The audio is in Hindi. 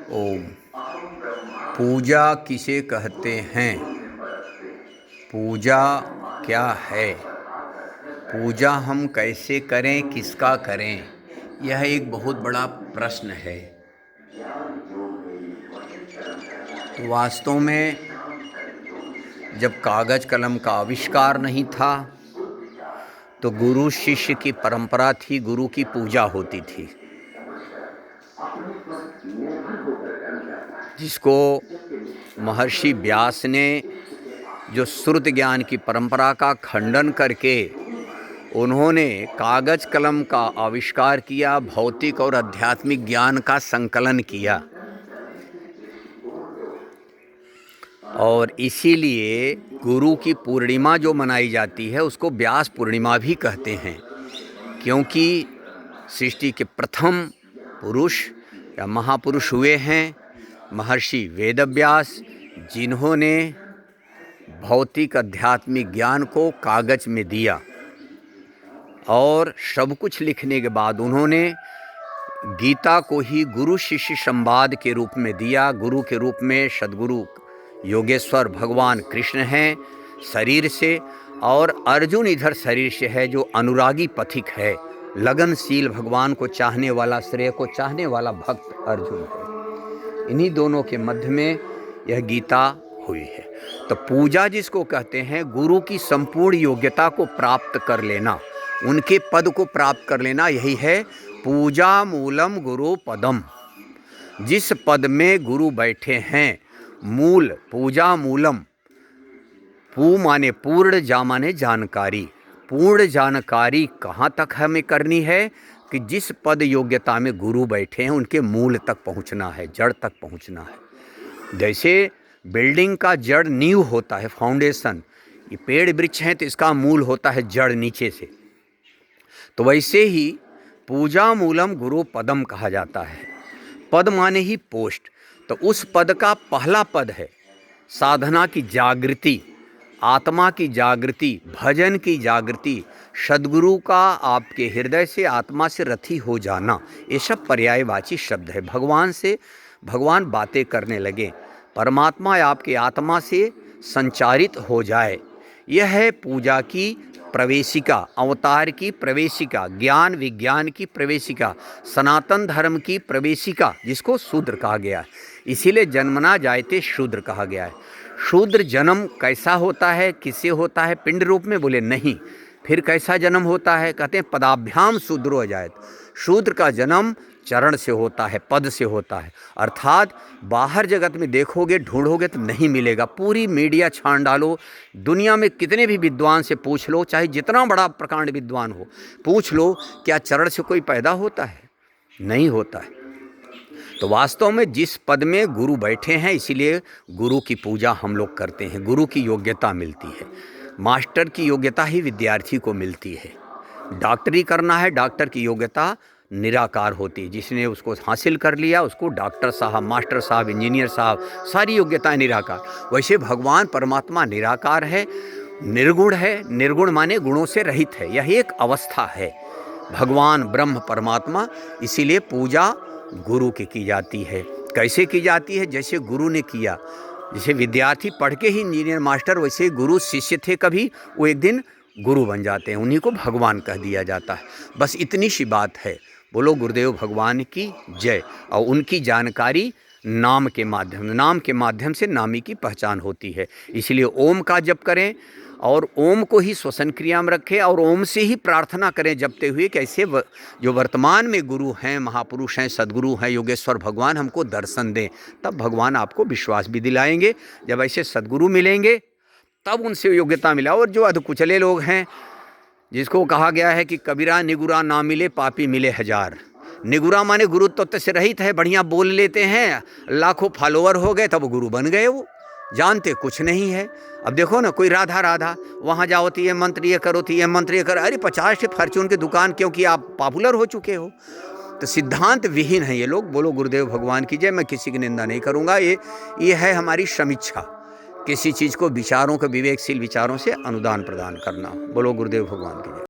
ओम। पूजा किसे कहते हैं? पूजा क्या है? पूजा हम कैसे करें, किसका करें? यह एक बहुत बड़ा प्रश्न है। वास्तव में जब कागज कलम का आविष्कार नहीं था तो गुरु शिष्य की परंपरा थी, गुरु की पूजा होती थी, जिसको महर्षि व्यास ने जो श्रुत ज्ञान की परंपरा का खंडन करके उन्होंने कागज कलम का आविष्कार किया, भौतिक और आध्यात्मिक ज्ञान का संकलन किया। और इसीलिए गुरु की पूर्णिमा जो मनाई जाती है उसको व्यास पूर्णिमा भी कहते हैं, क्योंकि सृष्टि के प्रथम पुरुष या महापुरुष हुए हैं महर्षि वेदव्यास, जिन्होंने भौतिक आध्यात्मिक ज्ञान को कागज में दिया और सब कुछ लिखने के बाद उन्होंने गीता को ही गुरु शिष्य संवाद के रूप में दिया। गुरु के रूप में सद्गुरु योगेश्वर भगवान कृष्ण हैं शरीर से, और अर्जुन इधर शरीर से है, जो अनुरागी पथिक है, लगनशील, भगवान को चाहने वाला, श्रेय को चाहने वाला भक्त अर्जुन है। इन्हीं दोनों के मध्य में यह गीता हुई है। तो पूजा जिसको कहते हैं, गुरु की संपूर्ण योग्यता को प्राप्त कर लेना, उनके पद को प्राप्त कर लेना, यही है पूजा मूलम गुरु पदम। जिस पद में गुरु बैठे हैं, मूल, पूजा मूलम, पू माने पूर्ण, जा माने जानकारी। पूर्ण जानकारी कहाँ तक हमें करनी है कि जिस पद योग्यता में गुरु बैठे हैं उनके मूल तक पहुँचना है, जड़ तक पहुँचना है। जैसे बिल्डिंग का जड़ नींव होता है, फाउंडेशन, ये पेड़ वृक्ष हैं तो इसका मूल होता है जड़ नीचे से, तो वैसे ही पूजा मूलम गुरु पदम कहा जाता है। पद माने ही पोस्ट, तो उस पद का पहला पद है साधना की जागृति, आत्मा की जागृति, भजन की जागृति, सद्गुरु का आपके हृदय से, आत्मा से रथी हो जाना। ये सब पर्यायवाची शब्द है। भगवान से भगवान बातें करने लगे, परमात्मा आपके आत्मा से संचारित हो जाए, यह है पूजा की प्रवेशिका, अवतार की प्रवेशिका, ज्ञान विज्ञान की प्रवेशिका, सनातन धर्म की प्रवेशिका, जिसको शूद्र कहा गया है। इसीलिए जन्मना जायते शूद्र कहा गया है। शूद्र जन्म कैसा होता है, किससे होता है? पिंड रूप में? बोले नहीं। फिर कैसा जन्म होता है? कहते हैं पदाभ्याम शूद्रो जायत। शूद्र का जन्म चरण से होता है, पद से होता है, अर्थात बाहर जगत में देखोगे, ढूंढोगे तो नहीं मिलेगा। पूरी मीडिया छान डालो, दुनिया में कितने भी विद्वान से पूछ लो, चाहे जितना बड़ा प्रकांड विद्वान हो, पूछ लो, क्या चरण से कोई पैदा होता है? नहीं होता है। तो वास्तव में जिस पद में गुरु बैठे हैं, इसीलिए गुरु की पूजा हम लोग करते हैं। गुरु की योग्यता मिलती है, मास्टर की योग्यता ही विद्यार्थी को मिलती है। डॉक्टरी करना है, डॉक्टर की योग्यता निराकार होती है। जिसने उसको हासिल कर लिया उसको डॉक्टर साहब, मास्टर साहब, इंजीनियर साहब, सारी योग्यताएं निराकार। वैसे भगवान परमात्मा निराकार है, निर्गुण है। निर्गुण माने गुणों से रहित है, यह एक अवस्था है भगवान ब्रह्म परमात्मा। इसीलिए पूजा गुरु की जाती है। कैसे की जाती है? जैसे गुरु ने किया। जैसे विद्यार्थी पढ़ के ही इंजीनियर मास्टर, वैसे गुरु शिष्य थे कभी, वो एक दिन गुरु बन जाते हैं, उन्हीं को भगवान कह दिया जाता है। बस इतनी सी बात है। बोलो गुरुदेव भगवान की जय। और उनकी जानकारी नाम के माध्यम से नामी की पहचान होती है। इसलिए ओम का जप करें और ओम को ही श्वसन क्रिया में रखें और ओम से ही प्रार्थना करें जपते हुए कि ऐसे जो वर्तमान में गुरु हैं, महापुरुष हैं, सद्गुरु हैं, योगेश्वर भगवान हमको दर्शन दें। तब भगवान आपको विश्वास भी दिलाएंगे। जब ऐसे सद्गुरु मिलेंगे तब उनसे योग्यता मिला। और जो अधकुचले लोग हैं, जिसको कहा गया है कि कबीरा निगुरा ना मिले पापी मिले हजार। निगुरा माने गुरु तत्व से रहित है, बढ़िया बोल लेते हैं, लाखों फॉलोअर हो गए, तब गुरु बन गए। वो जानते कुछ नहीं है। अब देखो ना, कोई राधा राधा वहाँ जाओ तो ये मंत्र ये करो, तो ये मंत्र ये करो। अरे 50 फॉर्चून की दुकान, क्योंकि आप पॉपुलर हो चुके हो। तो सिद्धांत विहीन है ये लोग। बोलो गुरुदेव भगवान की जय। मैं किसी की निंदा नहीं करूँगा, ये है हमारी समीक्षा। किसी चीज़ को विचारों के, विवेकशील विचारों से अनुदान प्रदान करना। बोलो गुरुदेव भगवान की जय।